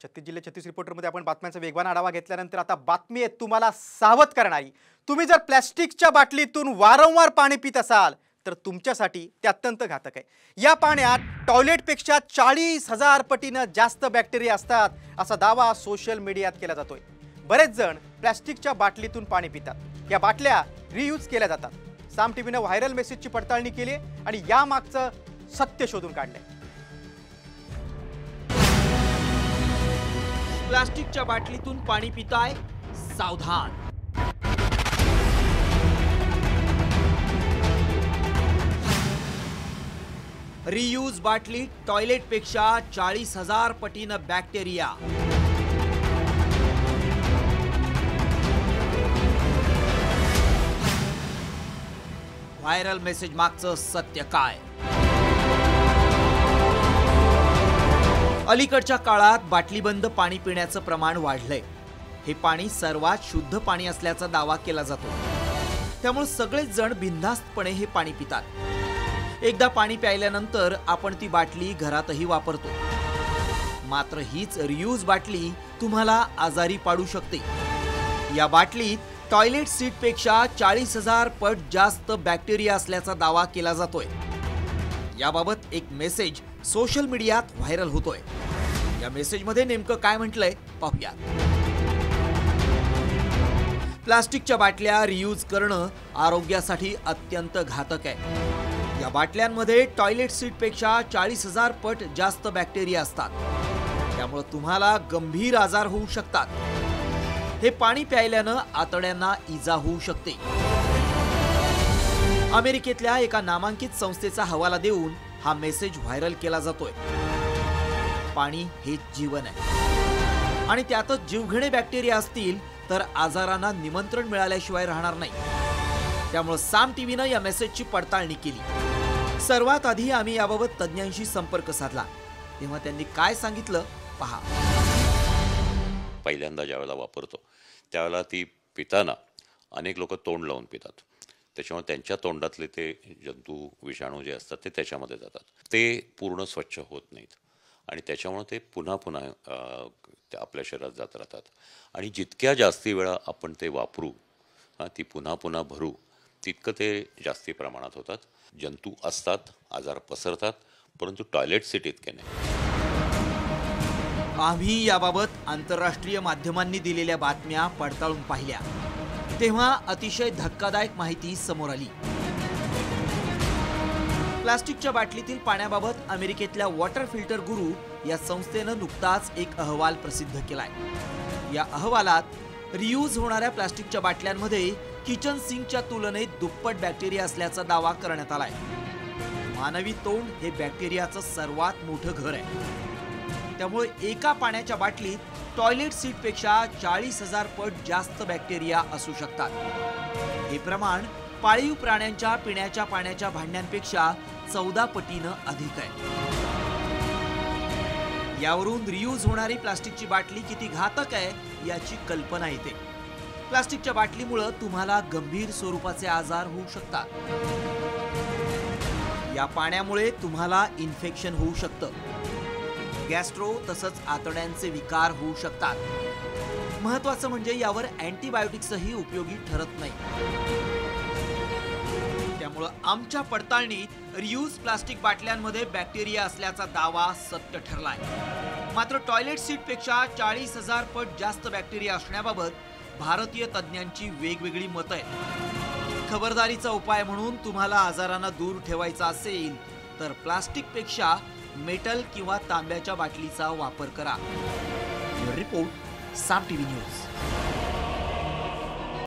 छत्तीस जिल्हे 36 रिपोर्टरमध्ये आपण बातम्यांचा वेगवान आढावा घेतल्यानंतर आता बातमी आहे तुम्हाला सावध करणारी। तुम्ही जर प्लास्टिकच्या बाटलीतून वारंवार पाणी पित असाल तर तुमच्यासाठी ते अत्यंत घातक आहे। या पाण्यात टॉयलेटपेक्षा 40,000 पटीने जास्त बॅक्टेरिया असतात असा दावा सोशल मीडियात केला जातोय। बरेच जण प्लास्टिकच्या बाटलीतून पाणी पितात। या बाटल्या रियूज केल्या जातात। साम टीव्हीने व्हायरल मेसेजची पडताळणी केली आणि यामागचं सत्य शोधून काढलंय। प्लास्टिकच्या बाटलीतून पाणी पिताय, सावधान। रियूज बाटली टॉयलेटपेक्षा 40,000 पटीनं बॅक्टेरिया। व्हायरल मेसेज मागचं सत्य काय? अलीकडच्या काळात बाटलीबंद पाणी पिण्याचं प्रमाण वाढलंय। हे पाणी सर्वात शुद्ध पाणी असल्याचा दावा केला जातो। त्यामुळे सगळेच जण बिनधास्तपणे हे पाणी पितात। एकदा पाणी प्यायल्यानंतर आपण ती बाटली घरातही वापरतो। मात्र हीच रियूज बाटली तुम्हाला आजारी पाडू शकते। या बाटलीत टॉयलेट सीटपेक्षा 40,000 पट जास्त बॅक्टेरिया असल्याचा दावा केला जातोय। याबाबत एक मेसेज सोशल मीडियात व्हायरल होतोय। या मेसेजमध्ये नेमकं काय म्हटलंय पाहूया। प्लास्टिकच्या बाटल्या रियूज करणं आरोग्यासाठी अत्यंत घातक आहे। या बाटल्यांमध्ये टॉयलेट सीटपेक्षा 40,000 पट जास्त बॅक्टेरिया असतात। त्यामुळे तुम्हाला गंभीर आजार होऊ शकतात। हे पाणी प्यायल्यानं आतड्यांना इजा होऊ शकते। अमेरिकेतल्या एका नामांकित संस्थेचा हवाला देऊन हा मेसेज व्हायरल केला जातोय। पाणी हेच जीवन आहे आणि त्यातच जीवघेणे बॅक्टेरिया असतील तर आजारांना निमंत्रण मिळाल्याशिवाय राहणार नाही। त्यामुळे साम टीव्हीनं या मेसेजची पडताळणी केली। सर्वात आधी आम्ही याबाबत तज्ञांशी संपर्क साधला, तेव्हा त्यांनी काय सांगितलं पहा। पहिल्यांदा ज्यावेळेला वापरतो त्यावेळेला ती पिताना अनेक लोक तोंड लावून पितात। त्याच्यामुळे त्यांच्या तोंडातले ते जंतू विषाणू जे असतात ते त्याच्यामध्ये जातात। ते पूर्ण स्वच्छ होत नाहीत आणि त्याच्यामुळे ते पुन्हा पुन्हा ते आपल्या शरीरात जात राहतात आणि जितक्या जास्ती वेळा आपण ते वापरू ती पुन्हा पुन्हा भरू तितकं ते जास्ती प्रमाणात होतात। जंतू असतात, आजार पसरतात, परंतु टॉयलेट सीट इतके नाही। आम्ही याबाबत आंतरराष्ट्रीय माध्यमांनी दिलेल्या बातम्या पडताळून पाहिल्या, तेव्हा अतिशय धक्कादायक माहिती समोर आली। प्लास्टिकच्या बाटलीतील पाण्याबाबत अमेरिकेतल्या वॉटर फिल्टर गुरु या संस्थेनं नुकताच एक अहवाल प्रसिद्ध केलाय। या अहवालात रियूज होणाऱ्या प्लास्टिकच्या बाटल्यांमध्ये किचन सिंकच्या तुलनेत दुप्पट बॅक्टेरिया असल्याचा दावा करण्यात आलाय। मानवी तोंड हे बॅक्टेरियाचं सर्वात मोठं घर आहे। त्यामुळे एका पाण्याच्या बाटलीत टॉयलेट सीटपेक्षा 40,000 पट जास्त बॅक्टेरिया असू शकतात। हे प्रमाण पाळीव प्राण्यांच्या पिण्याच्या पाण्याच्या भांड्यांपेक्षा 14 पटीनं अधिक आहे। यावरून रियूज होणारी प्लास्टिकची बाटली किती घातक आहे याची कल्पना येते। प्लास्टिकच्या बाटलीमुळे तुम्हाला गंभीर स्वरूपाचे आजार होऊ शकतात। या पाण्यामुळे तुम्हाला इन्फेक्शन होऊ शकतं। गॅस्ट्रो तसंच आतड्यांचे विकार होऊ शकतात। महत्त्वाचं म्हणजे यावर अँटीबायोटिक्सही उपयोगी ठरत नाही। त्यामुळे आमच्या पडताळणीत रियूज प्लास्टिक बाटल्यांमध्ये बॅक्टेरिया असल्याचा दावा सत्य ठरलाय। मात्र टॉयलेट सीटपेक्षा 40,000 पट जास्त बॅक्टेरिया असण्याबाबत भारतीय तज्ञांची वेगवेगळी मतं आहेत। खबरदारीचा उपाय म्हणून तुम्हाला आजारांना दूर ठेवायचा असेल तर प्लास्टिकपेक्षा मेटल किंवा तांब्याच्या बाटलीचा वापर करा। रिपोर्ट साम टीव्ही न्यूज।